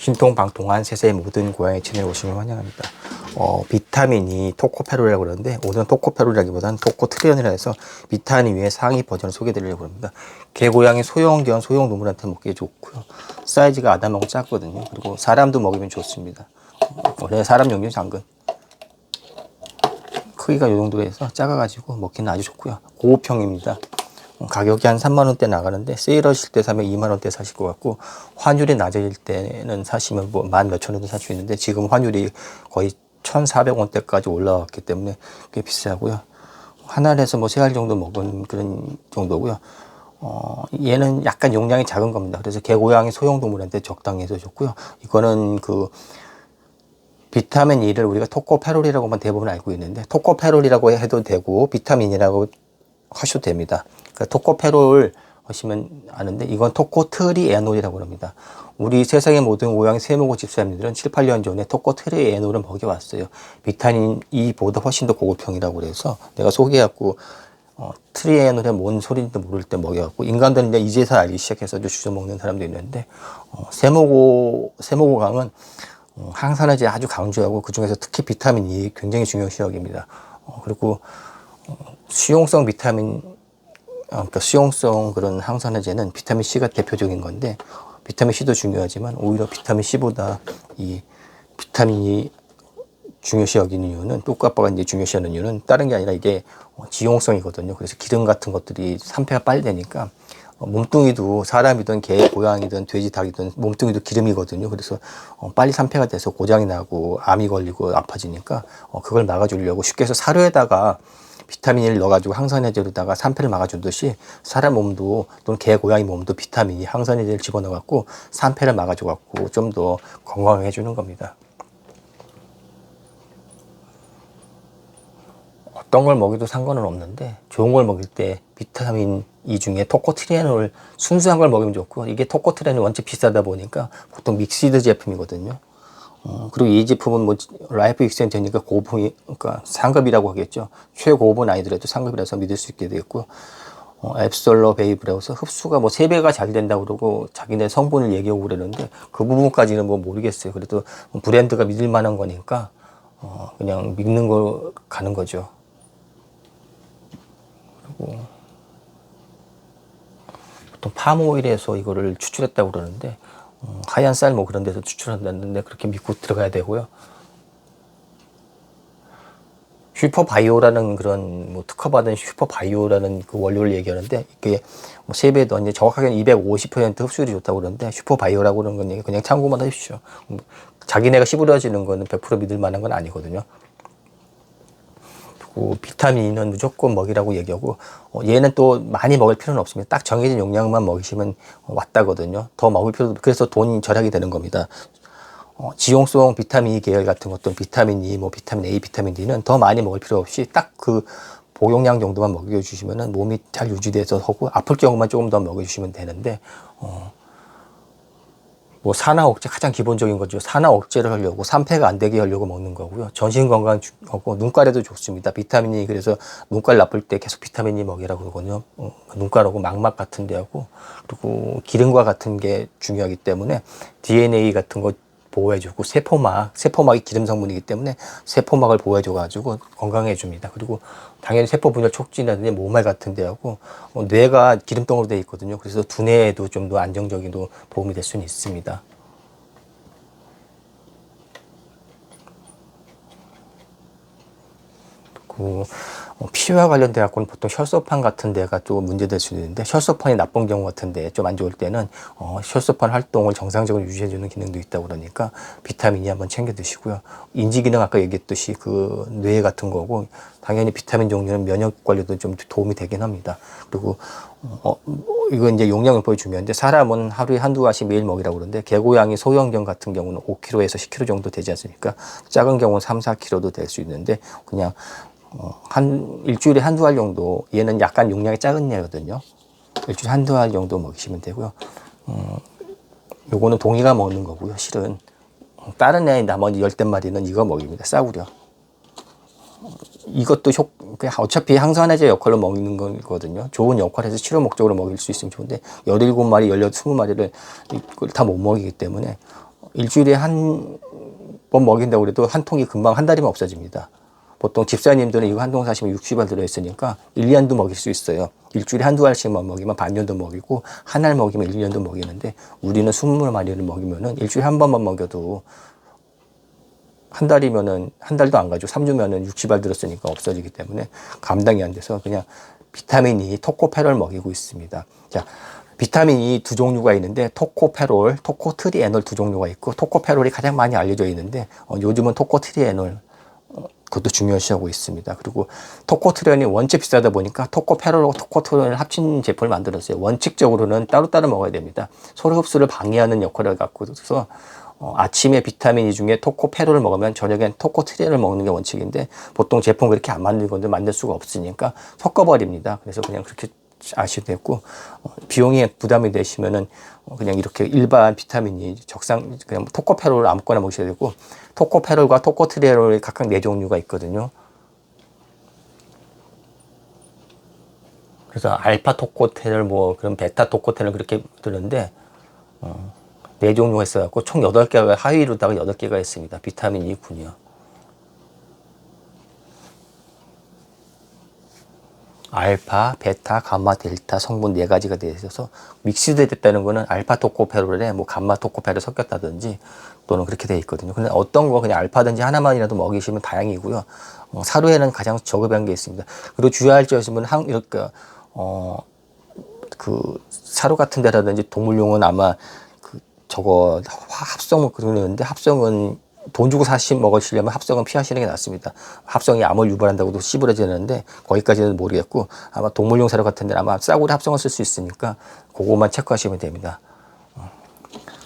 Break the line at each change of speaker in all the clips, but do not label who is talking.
신통방통한 세세의 모든 고양이 채널에 오시면 환영합니다. 비타민이 토코페롤이라고 그러는데 오늘은 토코페롤이라기보다는 토코트리온이라 해서 비타민 위의 상위 버전을 소개해드리려고 합니다. 개고양이 소형견, 소형동물한테 먹기 좋고요. 사이즈가 아담하고 작거든요. 그리고 사람도 먹이면 좋습니다. 원래 사람 용량 작은 크기가 이 정도로 해서 작아가지고 먹기는 아주 좋고요. 고급형입니다. 가격이 한 3만원대 나가는데 세일하실 때 사면 2만원대 사실 것 같고 환율이 낮아질 때는 사시면 뭐 만 몇천 원도 살 수 있는데 지금 환율이 거의 1,400원대까지 올라왔기 때문에 꽤 비싸고요. 한 알에서 뭐 3알 정도 먹은 그런 정도고요. 얘는 약간 용량이 작은 겁니다. 그래서 개고양이 소형동물한테 적당히 해서 좋고요. 이거는 그 비타민 E를 우리가 토코페롤이라고만 대부분 알고 있는데 토코페롤이라고 해도 되고 비타민이라고 하셔도 됩니다. 그러니까 토코페롤 하시면 아는데 이건 토코트리에놀이라고 합니다. 우리 세상의 모든 고양이 세모고 집사님들은 7, 8년 전에 토코트리에놀을 먹여왔어요. 비타민 E보다 훨씬 더 고급형이라고 그래서 내가 소개해갖고 트리에놀이 뭔 소리인지 모를 때 먹여갖고 인간들은 이제서 알기 시작해서 주워 먹는 사람도 있는데 세모고강은 항산화제 아주 강조하고 그 중에서 특히 비타민 E 굉장히 중요시 여깁니다. 그리고 수용성 비타민, 그러니까 수용성 그런 항산화제는 비타민 C가 대표적인 건데 비타민 C도 중요하지만 오히려 비타민 C보다 이 비타민이 중요시 여기는 이유는 똑같아가 이제 중요시 하는 이유는 다른 게 아니라 이게 지용성이거든요. 그래서 기름 같은 것들이 산패가 빨리 되니까 몸뚱이도 사람이든 개, 고양이든 돼지, 닭이든 몸뚱이도 기름이거든요. 그래서 빨리 산패가 돼서 고장이 나고 암이 걸리고 아파지니까 그걸 막아주려고 쉽게 해서 사료에다가 비타민을 넣어가지고 항산화제로다가 산패를 막아주듯이 사람 몸도 또는 개, 고양이 몸도 비타민이 항산화제를 집어넣어갖고 산패를 막아줘갖고 좀 더 건강하게 해주는 겁니다. 어떤 걸 먹여도 상관은 없는데 좋은 걸 먹일 때 비타민 E 중에 토코트리에놀 순수한 걸 먹이면 좋고 이게 토코트리에놀 원체 비싸다 보니까 보통 믹시드 제품이거든요. 그리고 이 제품은 뭐 라이프 익스텐션이니까 고급이 그러니까 상급이라고 하겠죠. 최고급은 아니더라도 상급이라서 믿을 수 있게 되겠고 앱솔러 베이브라고 해서 흡수가 뭐 3배가 잘 된다고 그러고 자기네 성분을 얘기하고 그러는데 그 부분까지는 뭐 모르겠어요. 그래도 브랜드가 믿을 만한 거니까 그냥 믿는 거 가는 거죠. 그리고 보통 팜오일에서 이거를 추출했다고 그러는데 하얀 쌀 뭐 그런 데서 추출한다는데 그렇게 믿고 들어가야 되고요. 슈퍼바이오라는 그런 뭐 특허받은 슈퍼바이오라는 그 원료를 얘기하는데 이게 뭐 3배도 이제 정확하게는 250% 흡수율이 좋다고 그러는데 슈퍼바이오라고 그러는 건 그냥 참고만 하십시오. 자기네가 씨부러지는 거는 100% 믿을 만한 건 아니거든요. 비타민은 무조건 먹이라고 얘기하고 얘는 또 많이 먹을 필요는 없습니다. 딱 정해진 용량만 먹이시면 왔다거든요. 더 먹을 필요도 그래서 돈이 절약이 되는 겁니다. 지용성 비타민 E 계열 같은 것도 비타민 E, 뭐 비타민 A, 비타민 D는 더 많이 먹을 필요 없이 딱 그 복용량 정도만 먹여주시면은 몸이 잘 유지돼서 하고 아플 경우만 조금 더 먹여주시면 되는데 뭐 산화 억제 가장 기본적인 거죠. 산화 억제를 하려고 산패가 안 되게 하려고 먹는 거고요. 전신 건강 하고 눈깔에도 좋습니다. 비타민이 그래서 눈깔 나쁠 때 계속 비타민 E 먹이라고 그러거든요. 눈깔하고 망막 같은 데하고 그리고 기름과 같은 게 중요하기 때문에 DNA 같은 거 보호해주고 세포막이 기름 성분이기 때문에 세포막을 보호해줘가지고 건강해줍니다. 그리고 당연히 세포 분열 촉진이라든지 모발 같은 데하고 뇌가 기름덩어리로 되어 있거든요. 그래서 두뇌에도 좀 더 안정적인 도움이 될 수는 있습니다. 피와 관련돼 갖고는 보통 혈소판 같은 데가 좀 문제될 수 있는데 혈소판이 나쁜 경우 같은데 좀 안 좋을 때는 혈소판 활동을 정상적으로 유지해주는 기능도 있다고 그러니까 비타민이 한번 챙겨 드시고요. 인지 기능 아까 얘기했듯이 그 뇌 같은 거고 당연히 비타민 종류는 면역 관리도 좀 도움이 되긴 합니다. 그리고 이거 이제 용량을 보여 중요한데 사람은 하루에 한두 알씩 매일 먹이라고 그러는데 개고양이 소형견 같은 경우는 5kg에서 10kg 정도 되지 않습니까? 작은 경우는 3, 4kg도 될 수 있는데 그냥 일주일에 한두 알 정도 얘는 약간 용량이 작은 애거든요. 일주일에 한두 알 정도 먹이시면 되고요. 요거는 동이가 먹는 거고요. 실은 다른 애 나머지 10마리는 이거 먹입니다. 싸구려. 이것도 어차피 항산화제 역할로 먹는 거거든요. 좋은 역할에서 치료 목적으로 먹일 수 있으면 좋은데 17마리, 20마리를 다 못 먹이기 때문에 일주일에 한 번 먹인다고 그래도 한 통이 금방 한 달이면 없어집니다. 보통 집사님들은 이거 한 통 사시면 60알 들어있으니까 1, 2년도 먹일 수 있어요. 일주일에 한두 알씩만 먹이면 반년도 먹이고 한 알 먹이면 1년도 먹이는데 우리는 20마리를 먹이면은 일주일에 한 번만 먹여도 한 달이면은 한 달도 안 가죠. 3주면은 60알 들었으니까 없어지기 때문에 감당이 안 돼서 그냥 비타민 E 토코페롤 먹이고 있습니다. 자, 비타민 E 두 종류가 있는데 토코페롤, 토코트리에놀 두 종류가 있고 토코페롤이 가장 많이 알려져 있는데 요즘은 토코트리에놀 그것도 중요시하고 있습니다. 그리고 토코트리엔이 원체 비싸다 보니까 토코페롤하고 토코트리엔을 합친 제품을 만들었어요. 원칙적으로는 따로따로 먹어야 됩니다. 서로 흡수를 방해하는 역할을 갖고 있어서 아침에 비타민 E 중에 토코페롤을 먹으면 저녁엔 토코트리엔을 먹는 게 원칙인데 보통 제품 그렇게 안 만들건데 만들 수가 없으니까 섞어버립니다. 그래서 그냥 그렇게 아셔도 되고 비용이 부담이 되시면은 그냥 이렇게 일반 비타민이 적상 그냥 토코페롤을 아무거나 먹으셔야 되고 토코페롤과 토코트리에놀이 각각 4종류가 있거든요. 그래서 알파 토코테롤 뭐 그런 베타 토코테롤 그렇게 들었는데 4종류가 있어갖고 총 8개가 하위로다가 8개가 있습니다. 비타민 E군요. 알파, 베타, 감마, 델타 성분 4가지가 되어 있어서 믹스드 됐다는 거는 알파 토코페롤에 뭐 감마 토코페롤 섞였다든지 또는 그렇게 되어 있거든요. 근데 어떤 거 그냥 알파든지 하나만이라도 먹이시면 다행이고요. 사료에는 가장 저급한 게 있습니다. 그리고 주의할 점은 이렇게 그 사료 같은 데라든지 동물용은 아마 그 저거 합성을 그러는데 합성은 돈 주고 먹으시려면 합성은 피하시는 게 낫습니다. 합성이 암을 유발한다고도 씨부러지는데 거기까지는 모르겠고 아마 동물용 사료 같은 데는 아마 싸구려 합성을 쓸 수 있으니까 그것만 체크하시면 됩니다.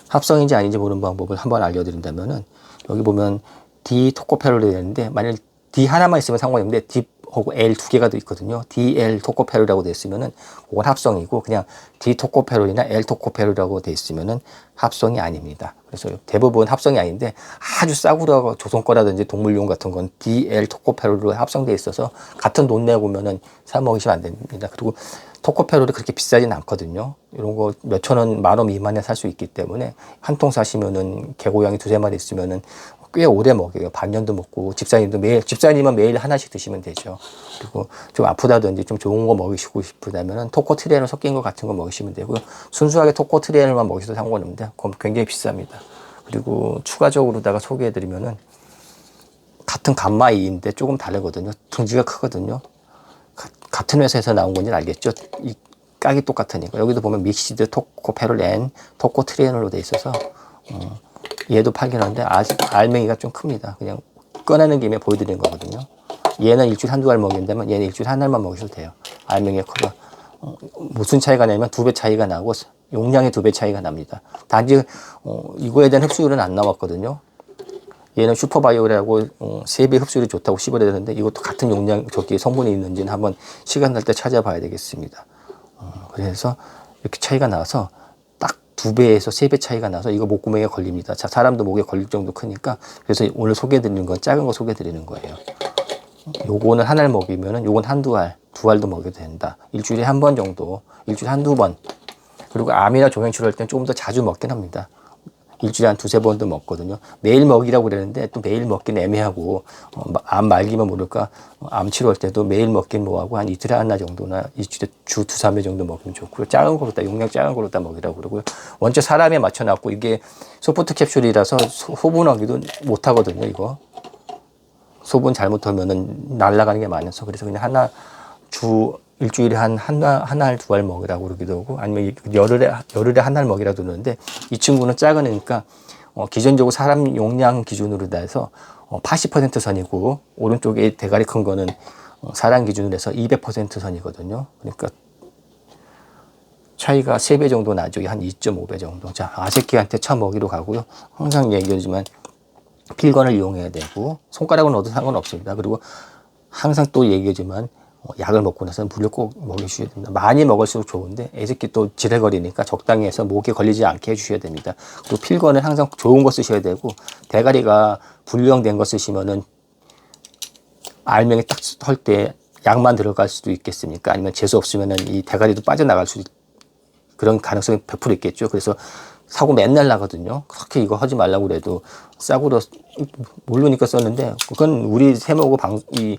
합성인지 아닌지 모르는 방법을 한번 알려드린다면은 여기 보면 D 토코페롤이 되는데 만약 D 하나만 있으면 상관없는데 D 하고 L 2개가 더 있거든요. DL 토코페롤이라고 되어 있으면은 그건 합성이고 그냥 D 토코페롤이나 L 토코페롤이라고 되어 있으면은 합성이 아닙니다. 그래서 대부분 합성이 아닌데 아주 싸구려 조선 거라든지 동물용 같은 건 DL 토코페롤로 합성되어 있어서 같은 돈 내고 오면은 사 먹으시면 안 됩니다. 그리고 토코페롤이 그렇게 비싸진 않거든요. 이런 거 몇천 원, 10,000원 미만에 살 수 있기 때문에 한 통 사시면은 개고양이 2-3마리 있으면은 꽤 오래 먹여요. 반년도 먹고 집사님은 매일 하나씩 드시면 되죠. 그리고 좀 아프다든지 좀 좋은 거 먹이시고 싶으다면은 토코트리엔을 섞인 거 같은 거 먹이시면 되고요. 순수하게 토코트리엔을만 먹이셔도 상관없는데 그건 굉장히 비쌉니다. 그리고 추가적으로다가 소개해드리면은 같은 감마이인데 조금 다르거든요. 둥지가 크거든요. 같은 회사에서 나온 건지 알겠죠? 이 깍이 똑같으니까. 여기도 보면 믹시드 토코페롤 N 토코트리에놀로 돼 있어서 얘도 팔긴 하는데 아직 알맹이가 좀 큽니다. 그냥 꺼내는 김에 보여드리는 거거든요. 얘는 일주일에 한두 알 먹인다면 얘는 일주일에 한 알만 먹이셔도 돼요. 알맹이가 커서 무슨 차이가 나냐면 2배 차이가 나고 용량의 2배 차이가 납니다. 단지 이거에 대한 흡수율은 안 나왔거든요. 얘는 슈퍼바이오라고 3배 흡수율이 좋다고 씹어야 되는데 이것도 같은 용량 저기 성분이 있는지는 한번 시간 날 때 찾아봐야 되겠습니다. 그래서 이렇게 차이가 나서 딱 2배에서 3배 차이가 나서 이거 목구멍에 걸립니다. 자, 사람도 목에 걸릴 정도 크니까 그래서 오늘 소개해드리는 건 작은 거 소개해드리는 거예요. 요거는 한 알 먹이면은 요건 한두 알, 2알도 먹여도 된다. 일주일에 한 번 정도, 일주일에 한두 번. 그리고 암이나 종양 치료할 때는 조금 더 자주 먹긴 합니다. 일주일에 한 2-3번도 먹거든요. 매일 먹이라고 그러는데 또 매일 먹기는 애매하고 암 말기만 모를까 암 치료할 때도 매일 먹긴 뭐하고 한 이틀에 하나 정도나 일주일에 주 2-3회 정도 먹으면 좋고요. 작은 거로 다 용량 작은 거로 다 먹이라고 그러고요. 원체 사람에 맞춰놨고 이게 소프트 캡슐이라서 소분하기도 못하거든요. 이거 소분 잘못하면은 날아가는 게 많아서 그래서 그냥 하나 일주일에 한 알, 2알 먹으라고 그러기도 하고 아니면 열흘에 한 알 먹이라고 그러는데 이 친구는 작으니까 기존적으로 사람 용량 기준으로 해서 80% 선이고 오른쪽에 대가리 큰 거는 사람 기준으로 해서 200% 선이거든요. 그러니까 차이가 3배 정도 나죠. 한 2.5배 정도. 자, 아새끼한테 차 먹이러 가고요. 항상 얘기하지만 필건을 이용해야 되고 손가락은 넣어도 상관없습니다. 그리고 항상 또 얘기하지만 약을 먹고 나서는 물을 꼭 먹여주셔야 됩니다. 많이 먹을수록 좋은데 애새끼 또 지랄거리니까 적당히 해서 목에 걸리지 않게 해주셔야 됩니다. 그리고 필건은 항상 좋은 거 쓰셔야 되고 대가리가 불량된 거 쓰시면은 알맹이 딱 할 때 약만 들어갈 수도 있겠습니까? 아니면 재수 없으면은 이 대가리도 빠져나갈 수 그런 가능성이 100% 있겠죠. 그래서 사고 맨날 나거든요. 그렇게 이거 하지 말라고 그래도 싸구려 모르니까 썼는데, 그건 우리 세모고 이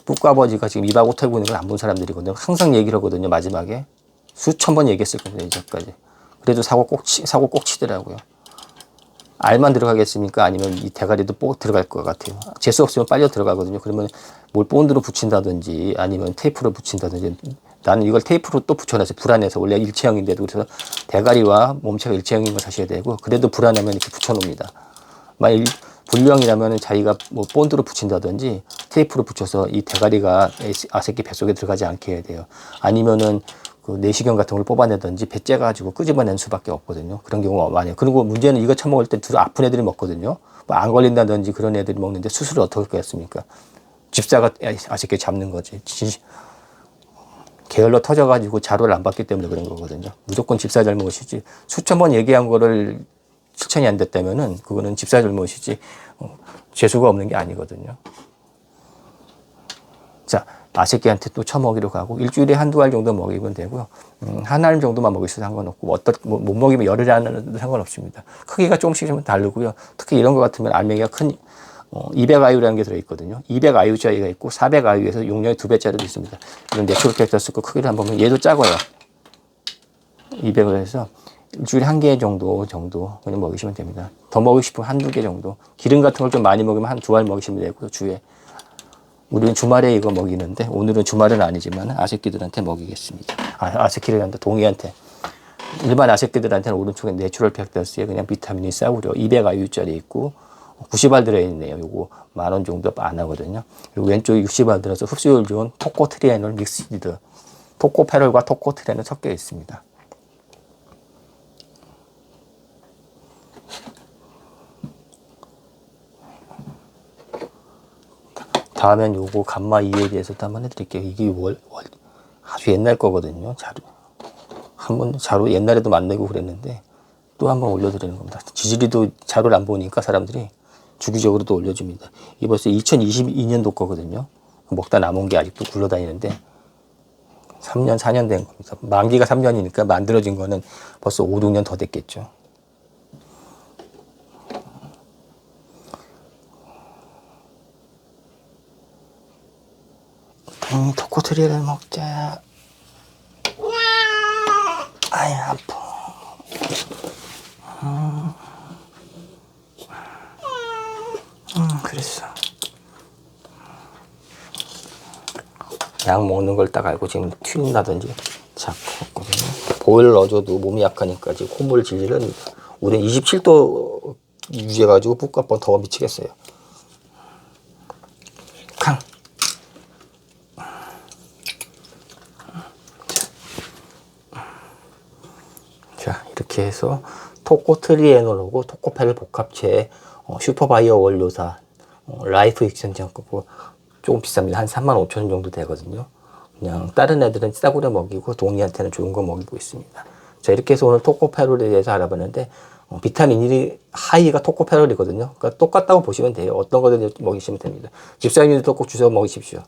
북아버지가 지금 입하고 털고 있는 걸 안 본 사람들이거든요. 항상 얘기를 하거든요. 마지막에 수천 번 얘기했을 겁니다. 이제까지. 그래도 사고 꼭 치더라고요. 알만 들어가겠습니까? 아니면 이 대가리도 꼭 들어갈 것 같아요. 재수 없으면 빨려 들어가거든요. 그러면 뭘 본드로 붙인다든지 아니면 테이프로 붙인다든지. 나는 이걸 테이프로 또 붙여놨어요. 불안해서. 원래 일체형인데도. 그래서 대가리와 몸체가 일체형인 걸 사셔야 되고, 그래도 불안하면 이렇게 붙여놓습니다. 만약 불량이라면 자기가 뭐 본드로 붙인다든지 테이프로 붙여서 이 대가리가 아새끼 뱃속에 들어가지 않게 해야 돼요. 아니면은 그 내시경 같은 걸 뽑아내든지 배 째가지고 끄집어낸 수밖에 없거든요. 그런 경우가 많아요. 그리고 문제는 이거 처먹을 때 둘 아픈 애들이 먹거든요. 뭐 안 걸린다든지 그런 애들이 먹는데 수술을 어떻게 했습니까? 집사가 아쉽게 잡는 거지. 게을러 터져가지고 자료를 안 받기 때문에 그런 거거든요. 무조건 집사 잘못이지. 수천 번 얘기한 거를 실천이 안 됐다면은 그거는 집사 잘못이지 재수가 없는 게 아니거든요. 자, 아새끼한테 또 처먹이러 가고 일주일에 한두 알 정도 먹이면 되고요. 한 알 정도만 먹일 수 상관없고 못 먹이면 열흘에 하나는 상관없습니다. 크기가 조금씩 좀 다르고요. 특히 이런 거 같으면 알맹이가 큰 200IU라는 게 들어있거든요. 200IU짜리가 있고 400IU에서 용량이 2배짜리도 있습니다. 이런 내추럴 캡터스 거 크기를 한번 보면 얘도 작아요. 200을 해서 일주일에 한 개 정도 그냥 먹이시면 됩니다. 더 먹이고 싶으면 한두 개 정도. 기름 같은 걸 좀 많이 먹으면 한 두 알 먹이시면 되고 주에. 우리는 주말에 이거 먹이는데 오늘은 주말은 아니지만 아새끼들한테 먹이겠습니다. 아새끼를 한다. 동이한테. 일반 아새끼들한테는 오른쪽에 내추럴 팩터스에 그냥 비타민이 싸구려 200IU짜리 있고 90알 들어있네요. 요거 10,000원 정도 안 하거든요. 그리고 왼쪽에 60알 들어서 흡수율 좋은 토코트리에놀 믹스드. 토코페롤과 토코트리에놀 섞여 있습니다. 다음엔 요거 감마 2에 대해서도 한번 해드릴게요. 이게 아주 옛날 거거든요. 자료 옛날에도 만들고 그랬는데 또 한번 올려드리는 겁니다. 지지리도 자료를 안 보니까 사람들이 주기적으로 또 올려줍니다. 이게 벌써 2022년도 거거든요. 먹다 남은 게 아직도 굴러다니는데 3년, 4년 된 겁니다. 만기가 3년이니까 만들어진 거는 벌써 5, 6년 더 됐겠죠. 토코트리를 먹자. 아이, 아파. 그랬어. 약 먹는 걸 딱 알고 지금 튀는다든지 자꾸 했거든요. 보일을 넣어줘도 몸이 약하니까 지금 콧물 질질 흘립니다. 우린 27도 유지해가지고 붓값번 더 미치겠어요. 캉. 자, 이렇게 해서 토코트리에놀하고 토코페롤 복합체 슈퍼바이오 원료사 라이프 익스텐션 거고 조금 비쌉니다. 한 35,000원 정도 되거든요. 그냥 다른 애들은 싸구려 먹이고 동이한테는 좋은 거 먹이고 있습니다. 자, 이렇게 해서 오늘 토코페롤에 대해서 알아봤는데 비타민 1이 하이가 토코페롤이거든요. 그러니까 똑같다고 보시면 돼요. 어떤 거든 먹이시면 됩니다. 집사님들도 꼭 주워 먹이십시오.